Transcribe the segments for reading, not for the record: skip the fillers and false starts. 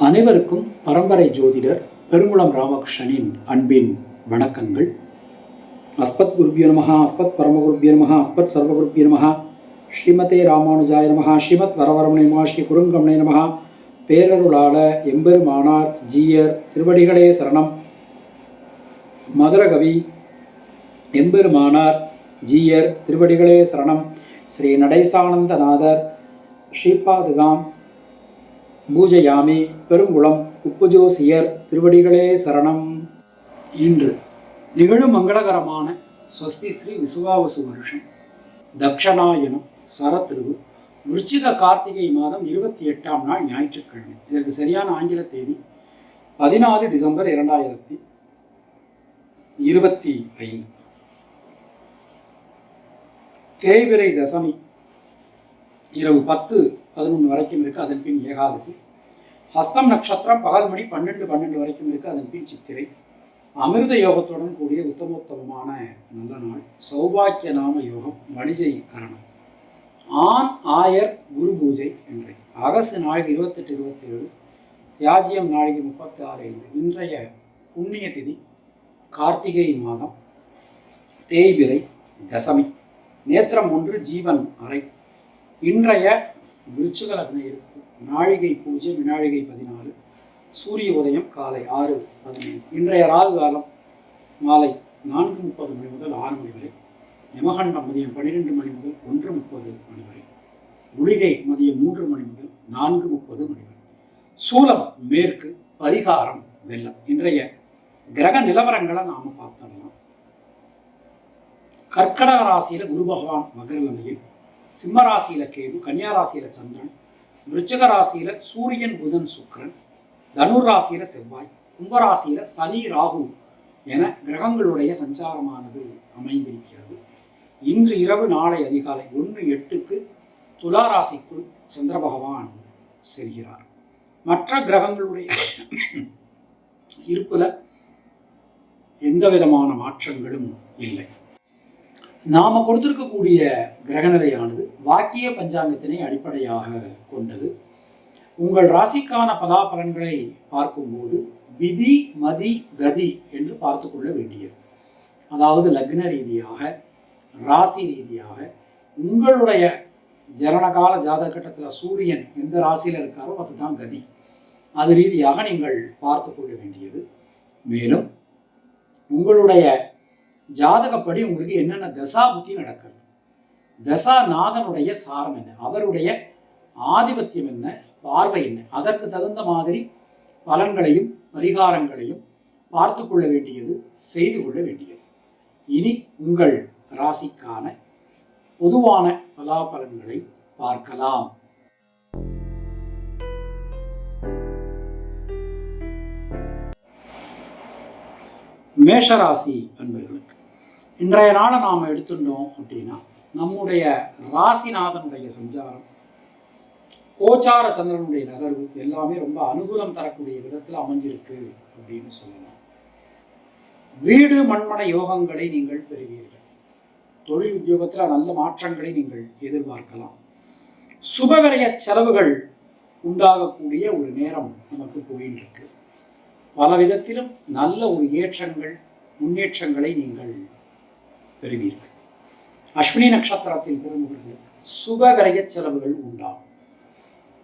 அனைவருக்கும் பரம்பரை ஜோதிடர் பெருங்குளம் ராமகிருஷ்ணனின் அன்பின் வணக்கங்கள். அஸ்பத் குருபியோ நமஹ, அஸ்பத் பரமகுருபியோ நமஹ, அஸ்பத் சர்வகுருபியோ நமஹ, ஸ்ரீமதே ராமானுஜாய நமஹ, ஸ்ரீமத் வரவரமணே நமஹ, ஸ்ரீ குருங்கமணே நமஹ. பேரருளாள எம்பெருமானார் ஜீயர் திருவடிகளே சரணம். மதுரகவி எம்பெருமானார் ஜீயர் திருவடிகளே சரணம். ஸ்ரீ நடேசானந்தநாதர் ஸ்ரீபாதுகாம் பூஜையாமி பெருங்குளம் குப்புஜோசியர் திருவடிகளே சரணம். இன்று நிகழும் மங்களகரமான ஸ்வஸ்தி ஸ்ரீ விசுவாவசு வருஷம் தக்ஷணாயனம் சரத்திருவு விருச்சிக கார்த்திகை மாதம் 28ஆம் நாள் ஞாயிற்றுக்கிழமை. இதற்கு சரியான ஆங்கில தேதி 14 டிசம்பர் 2025. தேய்பிறை தசமி இரவு 10-11 வரைக்கும் இருக்குது. அதன் பின் ஏகாதசி. ஹஸ்தம் நட்சத்திரம் பகல் மணி 12 வரைக்கும் இருக்குது. அதன் பின் சித்திரை. அமிர்த யோகத்துடன் கூடிய உத்தமோத்தமமான நல்ல நாள். சௌபாக்கிய நாம யோகம். வணிஜை கரணம். ஆண் ஆயர் குரு பூஜை என்றை. அகசு நாளிகை 28-27. தியாஜியம் நாளிகை 36-5. இன்றைய புண்ணிய திதி கார்த்திகை மாதம் தேய்பிறை தசமி. நேத்திரம் 1, ஜீவன் அறை. இன்றைய விருச்சிக லக்ன இருப்பு நாழிகை பூஜை வினாழிகை 14. சூரிய உதயம் காலை 6:15. இன்றைய ராகு காலம் மாலை 4:30 மணி முதல் 6 மணி வரை. யமகண்டம் மதியம் 12 மணி முதல் 1:30 மணி வரை. குளிகை மதியம் 3 மணி முதல் 4:30 மணி வரை. சூலம் மேற்கு. பரிகாரம் வெள்ளம். இன்றைய கிரக நிலவரங்களை நாம் பார்த்தோம்னா, கர்க்கடக ராசியில குரு பகவான் மகரநிலையில், சிம்ம ராசியில கேது, கன்னியா ராசியில சந்திரன், விருச்சிக ராசியில சூரியன் புதன் சுக்கிரன், தனுர் ராசியில செவ்வாய், கும்பராசியில சனி ராகு என கிரகங்களுடைய சஞ்சாரமானது அமைந்திருக்கிறது. இன்று இரவு நாளை அதிகாலை 1:08 துலா ராசிக்குள் சந்திர பகவான் செல்கிறார். மற்ற கிரகங்களுடைய இருப்புல எந்த விதமான மாற்றங்களும் இல்லை. நாம் கொடுத்திருக்கக்கூடிய கிரகநிலையானது வாக்கிய பஞ்சாங்கத்தினை அடிப்படையாக கொண்டது. உங்கள் ராசிக்கான பலாபலன்களை பார்க்கும்போது விதி மதி கதி என்று பார்த்து கொள்ள வேண்டியது. அதாவது லக்ன ரீதியாக, ராசி ரீதியாக, உங்களுடைய ஜனனகால ஜாதக கட்டத்தில் சூரியன் எந்த ராசியில் இருக்காரோ அதுதான் கதி. அது ரீதியாக நீங்கள் பார்த்து கொள்ள வேண்டியது. மேலும் உங்களுடைய ஜாதகப்படி உங்களுக்கு என்னென்ன தசா புத்தி நடக்கிறது, தசாநாதனுடைய சாரம் என்ன, அவருடைய ஆதிபத்தியம் என்ன, பார்வை என்ன, அதற்கு தகுந்த மாதிரி பலன்களையும் பரிகாரங்களையும் பார்த்து கொள்ள வேண்டியது, செய்து கொள்ள வேண்டியது. இனி உங்கள் ராசிக்கான பொதுவான பலாபலன்களை பார்க்கலாம். மேஷராசி அன்பர்களுக்கு இன்றைய நாளை நாம் எடுத்துட்டோம் அப்படின்னா, நம்முடைய ராசிநாதனுடைய சஞ்சாரம், கோச்சார சந்திரனுடைய நகர்வு எல்லாமே ரொம்ப அனுகூலம் தரக்கூடிய விதத்தில் அமைஞ்சிருக்கு அப்படின்னு சொல்லலாம். வீடு மண்மனை யோகங்களை நீங்கள் பெறுவீர்கள். தொழில் உத்தியோகத்தில் நல்ல மாற்றங்களை நீங்கள் எதிர்பார்க்கலாம். சுபவிரய செலவுகள் உண்டாகக்கூடிய ஒரு நேரம் நமக்கு போயின்னு இருக்கு. பல விதத்திலும் நல்ல ஒரு ஏற்றங்கள், முன்னேற்றங்களை நீங்கள் பெறுவீர்கள். அஸ்வினி நட்சத்திரத்தில் பிறந்தவர்களுக்கு சுப விரய செலவுகள் உண்டாகும்.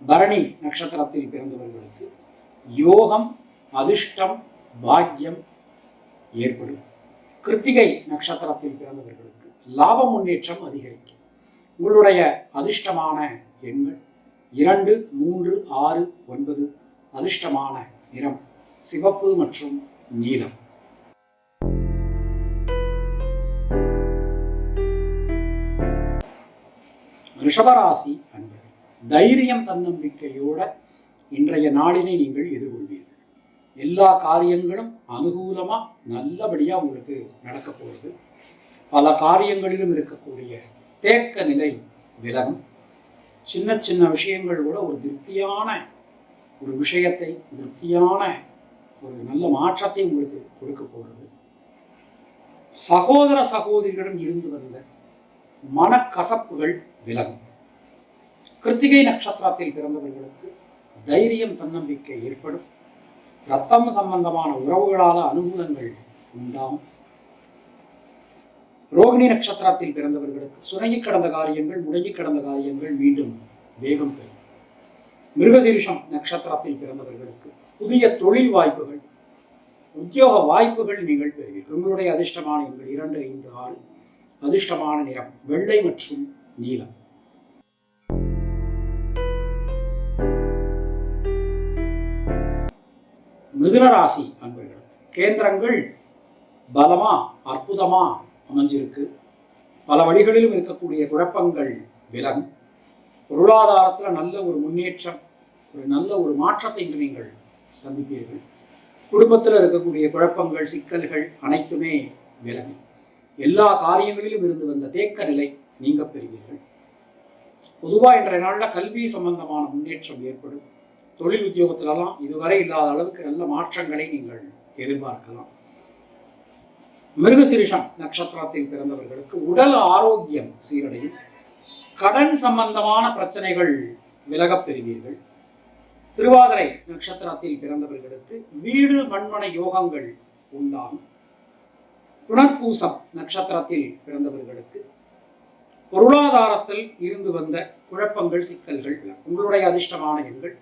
பரணி நட்சத்திரத்தில் பிறந்தவர்களுக்கு யோகம், அதிர்ஷ்டம், பாக்கியம் ஏற்படும். கிருத்திகை நட்சத்திரத்தில் பிறந்தவர்களுக்கு லாப முன்னேற்றம் அதிகரிக்கும். உங்களுடைய அதிர்ஷ்டமான எண்கள் 2, 3, 6, 9. அதிர்ஷ்டமான நிறம் சிவப்பு மற்றும் நீலம். ரிஷபராசி அன்பர்கள், தைரியம் தன்னம்பிக்கையோட இன்றைய நாளினை நீங்கள் எதிர்கொள்வீர்கள். எல்லா காரியங்களும் அனுகூலமா நல்லபடியா உங்களுக்கு நடக்க போகுது. பல காரியங்களிலும் இருக்கக்கூடிய தேக்க நிலை விலகும். சின்ன சின்ன விஷயங்கள் கூட ஒரு திருப்தியான ஒரு விஷயத்தை, திருப்தியான ஒரு நல்ல மாற்றத்தை உங்களுக்கு கொடுக்க போகிறது. சகோதர சகோதரிகளிடம் இருந்து வந்த மனக்கசப்புகள் விலகும். கிருத்திகை நட்சத்திரத்தில் பிறந்தவர்களுக்கு தைரியம் தன்னம்பிக்கை ஏற்படும். இரத்தம் சம்பந்தமான உறவுகளால் அனுகூலங்கள் உண்டாகும். ரோகிணி நட்சத்திரத்தில் பிறந்தவர்களுக்கு சுரங்கி கடந்த காரியங்கள், முடங்கி கடந்த காரியங்கள் மீண்டும் வேகம் பெறும். மிருகசீரிஷம் நட்சத்திரத்தில் பிறந்தவர்களுக்கு புதிய தொழில் வாய்ப்புகள், உத்தியோக வாய்ப்புகள் நீங்கள் பெறுவீர்கள். உங்களுடைய அதிர்ஷ்டமான எண்கள் 2, 5, 6. அதிர்ஷ்டமான நிறம் வெள்ளை மற்றும் நீலம். மிதுன ராசி அன்பர்களுக்கு கேந்திரங்கள் பலமா அற்புதமா அமைஞ்சிருக்கு. பல வழிகளிலும் இருக்கக்கூடிய குழப்பங்கள் விலகும். பொருளாதாரத்தில் நல்ல ஒரு முன்னேற்றம், நல்ல ஒரு மாற்றத்தை இன்று நீங்கள் சந்திப்பீர்கள். குடும்பத்தில் இருக்கக்கூடிய குழப்பங்கள், சிக்கல்கள் அனைத்துமே விலகும். எல்லா காரியங்களிலும் இருந்து வந்த தேக்க நிலை நீங்க பெறுவீர்கள். பொதுவாக இன்றைய நாளில் கல்வி சம்பந்தமான முன்னேற்றம் ஏற்படும். தொழில் உத்தியோகத்திலெல்லாம் இதுவரை இல்லாத அளவுக்கு நல்ல மாற்றங்களை நீங்கள் எதிர்பார்க்கலாம். மிருகசீரிஷம் நட்சத்திரத்தில் பிறந்தவர்களுக்கு உடல் ஆரோக்கியம் சீரடையும். கடன் சம்பந்தமான பிரச்சனைகள் விலகப் பெறுவீர்கள். திருவாதிரை நட்சத்திரத்தில் பிறந்தவர்களுக்கு வீடு மண்மனை யோகங்கள் உண்டாகும். புனர்பூசம் நட்சத்திரத்தில் பிறந்தவர்களுக்கு பொருளாதாரத்தில் இருந்து வந்த குழப்பங்கள், சிக்கல்கள் விலகும். உங்களுடைய அதிர்ஷ்டமான எண்கள்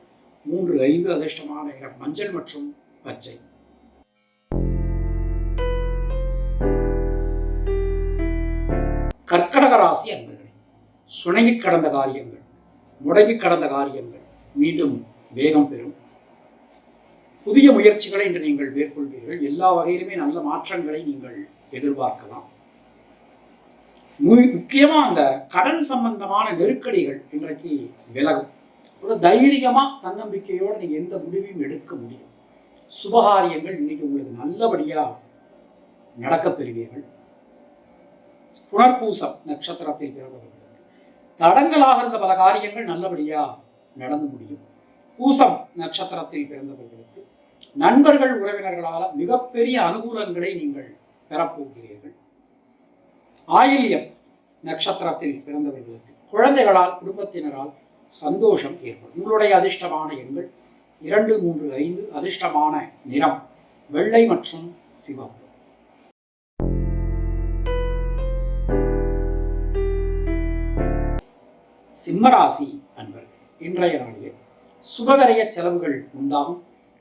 3, 5. அதிர்ஷ்டமான நிறம் மஞ்சள் மற்றும் பச்சை. கர்க்கடக ராசி அன்பர்களே, சுணங்கி கடந்த காரியங்கள், முடங்கி கடந்த காரியங்கள் மீண்டும் வேகம் பெறும். புதிய முயற்சிகளை இன்று நீங்கள் மேற்கொள்வீர்கள். எல்லா வகையிலுமே நல்ல மாற்றங்களை நீங்கள் எதிர்பார்க்கலாம். முக்கியமாக அந்த கடன் சம்பந்தமான நெருக்கடிகள் இன்றைக்கு விலகும். ஒரு தைரியமா தன்னம்பிக்கையோடு நீங்க எந்த முடிவையும் எடுக்க முடியும். சுபகாரியங்கள் இன்னைக்கு உங்களுக்கு நல்லபடியா நடக்கப் பெறுவீர்கள். புனர்பூசம் நட்சத்திரத்தில் பிறந்தவர்களுக்கு தடங்களாக இருந்த பல காரியங்கள் நல்லபடியா நடந்து முடியும். பூசம் நட்சத்திரத்தில் பிறந்தவர்களுக்கு நண்பர்கள், உறவினர்களால் மிகப்பெரிய அனுகூலங்களை நீங்கள் பெறப்போகிறீர்கள். ஆயில்யம் நட்சத்திரத்தில் பிறந்தவர்களுக்கு குழந்தைகளால், குடும்பத்தினரால் சந்தோஷம் ஏற்படும். உங்களுடைய அதிர்ஷ்டமான எண்கள் 2, 3, 5. அதிர்ஷ்டமான நிறம் வெள்ளை மற்றும் சிவப்பு. சிம்மராசி அன்பர்கள், இன்றைய நாளிலே சுபகரிய செலவுகள் உண்டாகும்.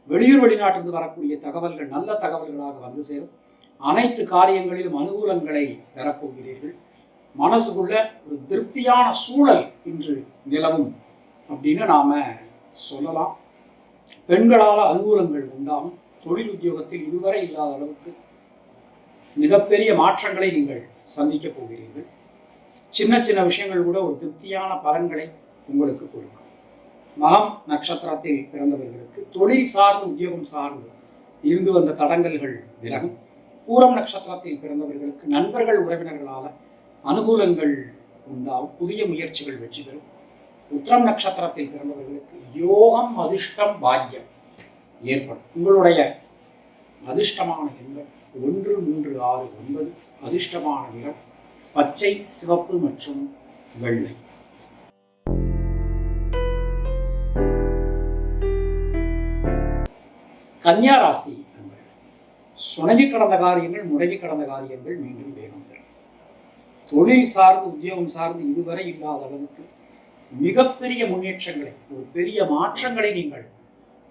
வெளியூர் வெளிநாட்டிலிருந்து வரக்கூடிய தகவல்கள் நல்ல தகவல்களாக வந்து சேரும். அனைத்து காரியங்களிலும் அனுகூலங்களை பெறப்போகிறீர்கள். மனசுக்குள்ள ஒரு திருப்தியான சூழல் இன்று நிலவும் அப்படின்னு நாம சொல்லலாம். பெண்களால் அனுகூலங்கள் உண்டாகும். தொழில் உத்தியோகத்தில் இதுவரை இல்லாத அளவுக்கு மிகப்பெரிய மாற்றங்களை நீங்கள் சந்திக்க போகிறீர்கள். சின்ன சின்ன விஷயங்கள் கூட ஒரு திருப்தியான பலன்களை உங்களுக்கு கொடுக்கும். மகம் நட்சத்திரத்தில் பிறந்தவர்களுக்கு தொழில் சார்ந்து, உத்தியோகம் சார்ந்து இருந்து வந்த தடங்கல்கள் விலகும். பூரம் நட்சத்திரத்தில் பிறந்தவர்களுக்கு நண்பர்கள், உறவினர்களால் அனுகூலங்கள் உண்டாகும். புதிய முயற்சிகள் வெற்றி பெறும். உத்திரம் நட்சத்திரத்தில் பிறந்தவர்களுக்கு யோகம், அதிர்ஷ்டம், பாக்கியம் ஏற்படும். உங்களுடைய அதிர்ஷ்டமான எண்கள் 1, 3, 6, 9. அதிர்ஷ்டமான நிறம் பச்சை, சிவப்பு மற்றும் வெள்ளை. கன்னியா ராசி நண்பர்கள், சுணங்கி கடந்த காரியங்கள், முடங்கி கடந்த காரியங்கள் மீண்டும் வேகம் பெறும். தொழில் சார்ந்து, உத்தியோகம் சார்ந்து இதுவரை இல்லாத அளவுக்கு மிகப்பெரிய முன்னேற்றங்களை, ஒரு பெரிய மாற்றங்களை நீங்கள்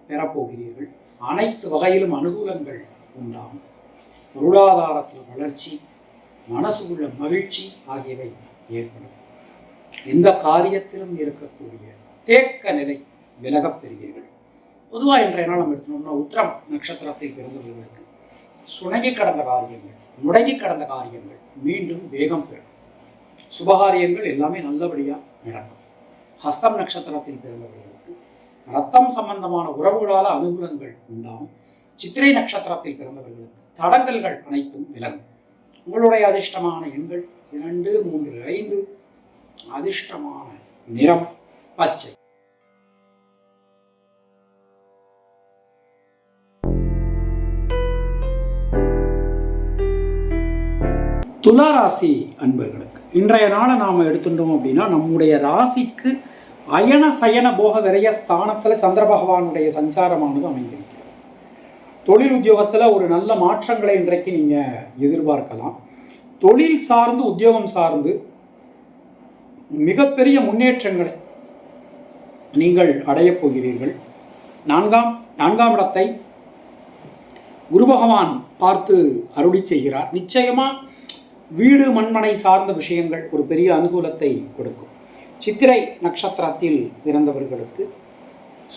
பெறப்போகிறீர்கள். அனைத்து வகையிலும் அனுகூலங்கள் உண்டாகும். பொருளாதாரத்தில் வளர்ச்சி, மனசுக்குள்ள மகிழ்ச்சி ஆகியவை ஏற்படும். எந்த காரியத்திலும் இருக்கக்கூடிய தேக்க நிலை விலகப் பெறுவீர்கள். பொதுவாக இன்றைய நாள் நம்ம எடுத்தோம்னா உத்திரம் நட்சத்திரத்தில் பிறந்தவர்களுக்கு சுணங்கி கடந்த காரியங்கள், முடங்கி கடந்த காரியங்கள் மீண்டும் வேகம் பெறும். சுபகாரியங்கள் எல்லாமே நல்லபடியாக நடக்கும். ஹஸ்தம் நட்சத்திரத்தில் பிறந்தவர்களுக்கு ரத்தம் சம்பந்தமான உறவுகளால் அனுகூலங்கள் உண்டாகும். சித்திரை நட்சத்திரத்தில் பிறந்தவர்களுக்கு தடங்கல்கள் அனைத்தும் விலகும். உங்களுடைய அதிர்ஷ்டமான எண்கள் 2, 3, 5. அதிர்ஷ்டமான நிறம் பச்சை. துலா ராசி அன்பர்களுக்கு இன்றைய நாளை நாம் எடுத்துட்டோம் அப்படின்னா நம்முடைய ராசிக்கு அயன சயன போக விரைய ஸ்தானத்தில் சந்திர பகவானுடைய சஞ்சாரமானது அமைந்திருக்கிறது. தொழில் உத்தியோகத்தில் ஒரு நல்ல மாற்றங்களை இன்றைக்கு நீங்கள் எதிர்பார்க்கலாம். தொழில் சார்ந்து உத்தியோகம் சார்ந்து மிகப்பெரிய முன்னேற்றங்களை நீங்கள் அடையப் போகிறீர்கள். நான்காம் இடத்தை குரு பகவான் பார்த்து அருளி செய்கிறார். நிச்சயமாக வீடு மண்மனை சார்ந்த விஷயங்கள் ஒரு பெரிய அனுகூலத்தை கொடுக்கும். சித்திரை நட்சத்திரத்தில் பிறந்தவர்களுக்கு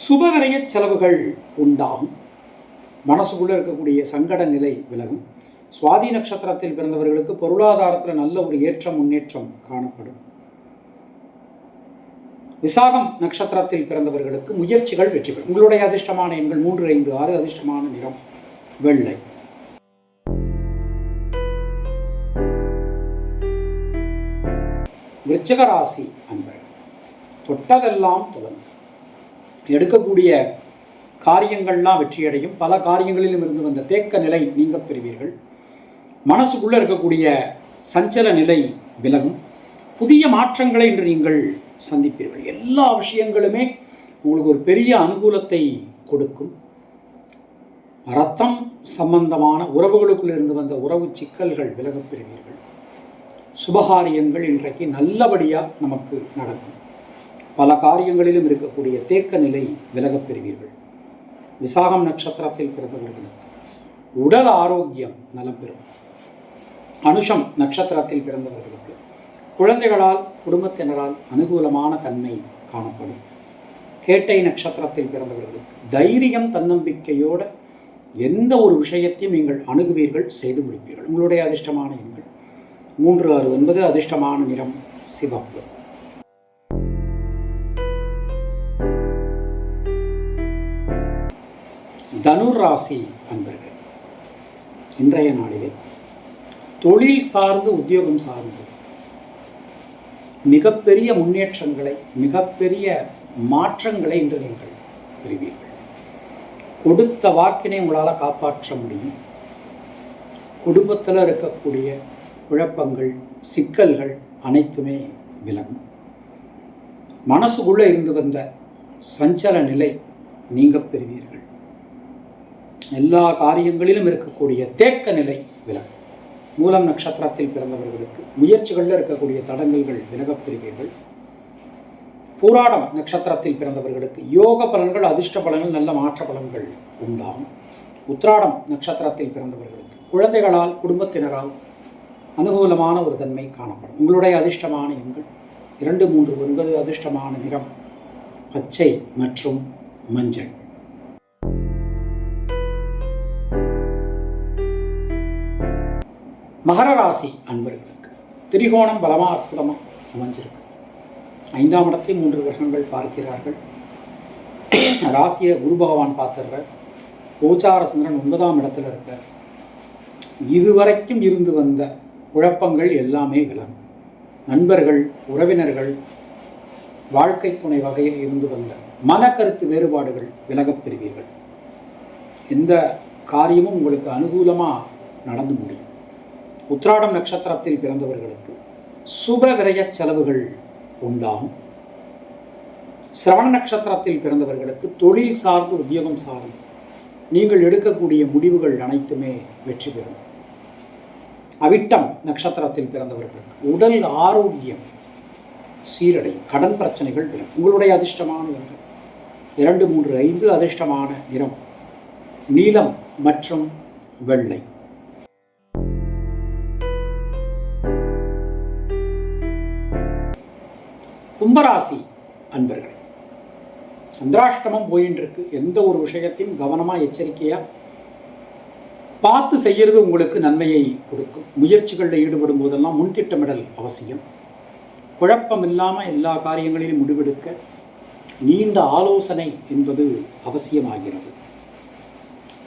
சுபவிரய செலவுகள் உண்டாகும். மனசுக்குள்ளே இருக்கக்கூடிய சங்கட நிலை விலகும். சுவாதி நட்சத்திரத்தில் பிறந்தவர்களுக்கு பொருளாதாரத்தில் நல்ல ஒரு முன்னேற்றம் காணப்படும். விசாகம் நட்சத்திரத்தில் பிறந்தவர்களுக்கு முயற்சிகள் வெற்றி பெறும். உங்களுடைய அதிர்ஷ்டமான எண்கள் 3, 5, 6. அதிர்ஷ்டமான நிறம் வெள்ளை. விருச்சிக ராசி அன்பர்கள், தொட்டதெல்லாம் துலங்கும். எடுக்கக்கூடிய காரியங்கள்லாம் வெற்றியடையும். பல காரியங்களிலும் இருந்து வந்த தேக்க நிலை நீங்க பெறுவீர்கள். மனசுக்குள்ளே இருக்கக்கூடிய சஞ்சல நிலை விலகும். புதிய மாற்றங்களை இன்று நீங்கள் சந்திப்பீர்கள். எல்லா விஷயங்களுமே உங்களுக்கு ஒரு பெரிய அனுகூலத்தை கொடுக்கும். இரத்தம் சம்பந்தமான உறவுகளுக்குள் இருந்து வந்த உறவு சிக்கல்கள் விலகப் பெறுவீர்கள். சுபகாரியங்கள் இன்றைக்கு நல்லபடியாக நமக்கு நடக்கும். பல காரியங்களிலும் இருக்கக்கூடிய தேக்க நிலை விலகப் பெறுவீர்கள். விசாகம் நட்சத்திரத்தில் பிறந்தவர்களுக்கு உடல் ஆரோக்கியம் நலம் பெறும். அனுஷம் நட்சத்திரத்தில் பிறந்தவர்களுக்கு குழந்தைகளால் குடும்பத்தினரால் அனுகூலமான தன்மை காணப்படும். கேட்டை நட்சத்திரத்தில் பிறந்தவர்களுக்கு தைரியம் தன்னம்பிக்கையோடு எந்த ஒரு விஷயத்தையும் நீங்கள் அணுகுவீர்கள், செய்து முடிப்பீர்கள். உங்களுடைய அதிர்ஷ்டமான எண்கள் 3, 6, 9. அதிர்ஷ்டமான நிறம் சிவப்பு. தனுர் ராசி அன்பர்களே, இன்றைய நாளிலே தொழில் சார்ந்து உத்தியோகம் சார்ந்து மிகப்பெரிய முன்னேற்றங்களை, மிகப்பெரிய மாற்றங்களை இன்று நீங்கள் பெறுவீர்கள். கொடுத்த வாக்கினை உங்களால் காப்பாற்ற முடியும். குடும்பத்தில் இருக்கக்கூடிய குழப்பங்கள், சிக்கல்கள் அனைத்துமே விலகும். மனசுக்குள்ளே இருந்து வந்த சஞ்சல நிலை நீங்க பெறுவீர்கள். எல்லா காரியங்களிலும் இருக்கக்கூடிய தேக்க நிலை விலகும். மூலம் நட்சத்திரத்தில் பிறந்தவர்களுக்கு முயற்சிகளில் இருக்கக்கூடிய தடங்கல்கள் விலகப் பெறுவீர்கள். பூராடம் நட்சத்திரத்தில் பிறந்தவர்களுக்கு யோக பலன்கள், அதிர்ஷ்ட பலன்கள், நல்ல மாற்ற பலன்கள் உண்டாகும். உத்திராடம் நட்சத்திரத்தில் பிறந்தவர்களுக்கு குழந்தைகளால் குடும்பத்தினரால் அனுகூலமான ஒரு தன்மை காணப்படும். உங்களுடைய அதிர்ஷ்டமான எண்கள் 2, 3, 9. அதிர்ஷ்டமான நிறம் பச்சை மற்றும் மஞ்சள். மகர ராசி அன்பர்களுக்கு திரிகோணம் பலமாக அற்புதமாக அமைஞ்சிருக்கு. 5ஆம் இடத்தை 3 கிரகங்கள் பார்க்கிறார்கள். ராசியை குரு பகவான் பார்த்துடுறார். கோச்சார சந்திரன் 9ஆம் இடத்துல இருக்கார். இதுவரைக்கும் இருந்து வந்த குழப்பங்கள் எல்லாமே விலகும். நண்பர்கள், உறவினர்கள், வாழ்க்கை துணை வகையில் இருந்து வந்த மனக்கருத்து வேறுபாடுகள் விலகப் பெறுவீர்கள். எந்த காரியமும் உங்களுக்கு அனுகூலமாக நடந்து முடியும். உத்திராடம் நட்சத்திரத்தில் பிறந்தவர்களுக்கு சுப விரய செலவுகள் உண்டாகும். சிரவண நட்சத்திரத்தில் பிறந்தவர்களுக்கு தொழில் சார்ந்து உத்தியோகம் சார்ந்து நீங்கள் எடுக்கக்கூடிய முடிவுகள் அனைத்துமே வெற்றி பெறும். அவிட்டம் நட்சத்திரத்தில் பிறந்தவர்களுக்கு உடல் ஆரோக்கியம் சீரடையும். கடன் பிரச்சனைகள் விலகும். உங்களுடைய அதிர்ஷ்டமான எண்கள் 2, 3, 5. அதிர்ஷ்டமான நிறம் நீலம் மற்றும் வெள்ளை. கும்பராசி அன்பர்களே, சந்திராஷ்டமம் போயின்னு இருக்கு. எந்த ஒரு விஷயத்தையும் கவனமாக எச்சரிக்கையாக பார்த்து செய்கிறது உங்களுக்கு நன்மையை கொடுக்கும். முயற்சிகளில் ஈடுபடும் போதெல்லாம் முன்திட்டமிடல் அவசியம். குழப்பம் இல்லாமல் எல்லா காரியங்களிலும் முடிவெடுக்க நீண்ட ஆலோசனை என்பது அவசியமாகிறது.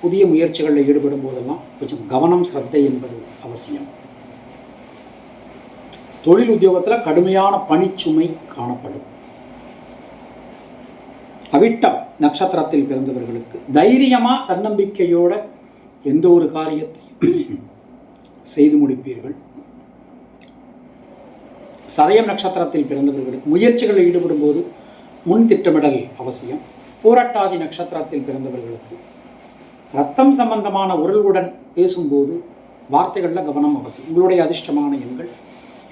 புதிய முயற்சிகளில் ஈடுபடும் போதெல்லாம் கொஞ்சம் கவனம், சிரத்தை என்பது அவசியம். தொழில் உத்தியோகத்தில் கடுமையான பணிச்சுமை காணப்படும். அவிட்டம் நட்சத்திரத்தில் பிறந்தவர்களுக்கு தைரியமாக தன்னம்பிக்கையோட எந்த ஒரு காரியத்தையும் செய்து முடிப்பீர்கள். சதயம் நட்சத்திரத்தில் பிறந்தவர்களுக்கு முயற்சிகளில் ஈடுபடும் போது முன் திட்டமிடல் அவசியம். பூரட்டாதி நட்சத்திரத்தில் பிறந்தவர்களுக்கு ரத்தம் சம்பந்தமான உறவுடன் பேசும்போது வார்த்தைகளில் கவனம் அவசியம். உங்களுடைய அதிர்ஷ்டமான எண்கள்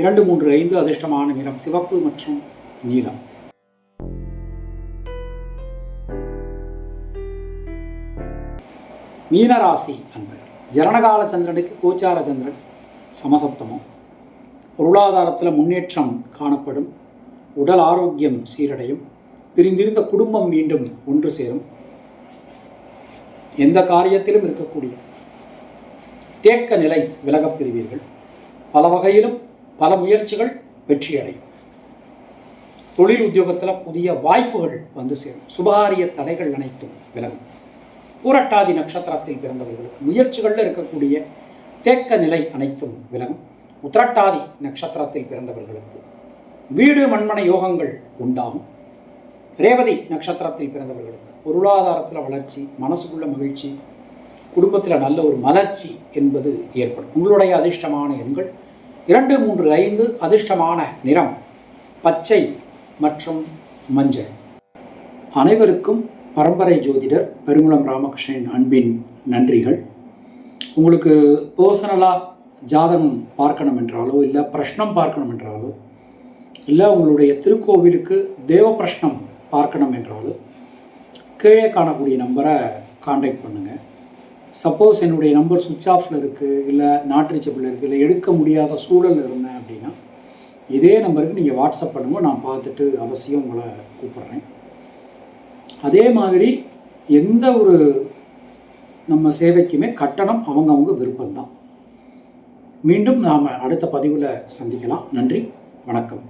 2, 3, 5. அதிர்ஷ்டமான நிறம் சிவப்பு மற்றும் நீலம். மீனராசி அன்பர்கள், ஜனனகால சந்திரனுக்கு கோச்சார சந்திரன் சமசப்தமும். பொருளாதாரத்தில் முன்னேற்றம் காணப்படும். உடல் ஆரோக்கியம் சீரடையும். பிரிந்திருந்த குடும்பம் மீண்டும் ஒன்று சேரும். எந்த காரியத்திலும் இருக்கக்கூடிய தேக்க நிலை விலகப் பெறுவீர்கள். பல வகையிலும் பல முயற்சிகள் வெற்றியடையும். தொழில் உத்தியோகத்தில் புதிய வாய்ப்புகள் வந்து சேரும். சுபகாரிய தடைகள் அனைத்தும் விலகும். பூரட்டாதி நட்சத்திரத்தில் பிறந்தவர்களுக்கு முயற்சிகளில் இருக்கக்கூடிய தேக்க நிலை அனைத்தும் விலகும். உத்திரட்டாதி நட்சத்திரத்தில் பிறந்தவர்களுக்கு வீடு மண்மனை யோகங்கள் உண்டாகும். ரேவதி நட்சத்திரத்தில் பிறந்தவர்களுக்கு பொருளாதாரத்தில் வளர்ச்சி, மனசுக்குள்ள மகிழ்ச்சி, குடும்பத்தில் நல்ல ஒரு மலர்ச்சி என்பது ஏற்படும். உங்களுடைய அதிர்ஷ்டமான எண்கள் 2, 3, 5. அதிர்ஷ்டமான நிறம் பச்சை மற்றும் மஞ்சள். அனைவருக்கும் பரம்பரை ஜோதிடர் பெருங்குளம் ராமகிருஷ்ணன் அன்பின் நன்றிகள். உங்களுக்கு பர்சனலாக ஜாதகம் பார்க்கணும் என்றாலோ, இல்லை பிரஷ்னம் பார்க்கணும் என்றாலோ, இல்லை உங்களுடைய திருக்கோவிலுக்கு தேவ பிரஷ்னம் பார்க்கணும் என்றாலோ கீழே காணக்கூடிய நம்பரை காண்டாக்ட் பண்ணுங்கள். சப்போஸ் என்னுடைய நம்பர் சுவிட்ச் ஆஃபில் இருக்குது, இல்லை நாட் ரீச்சபிள் இருக்குது, இல்லை எடுக்க முடியாத சூழலில் இருந்தேன் அப்படின்னா இதே நம்பருக்கு நீங்கள் வாட்ஸ்அப் பண்ணுங்க. நான் பார்த்துட்டு அவசியம் உங்களை கூப்பிட்றேன். அதே மாதிரி எந்த ஒரு நம்ம சேவைக்குமே கட்டணம் அவங்கவுங்க விருப்பம்தான். மீண்டும் நாம் அடுத்த பதிவில் சந்திக்கலாம். நன்றி, வணக்கம்.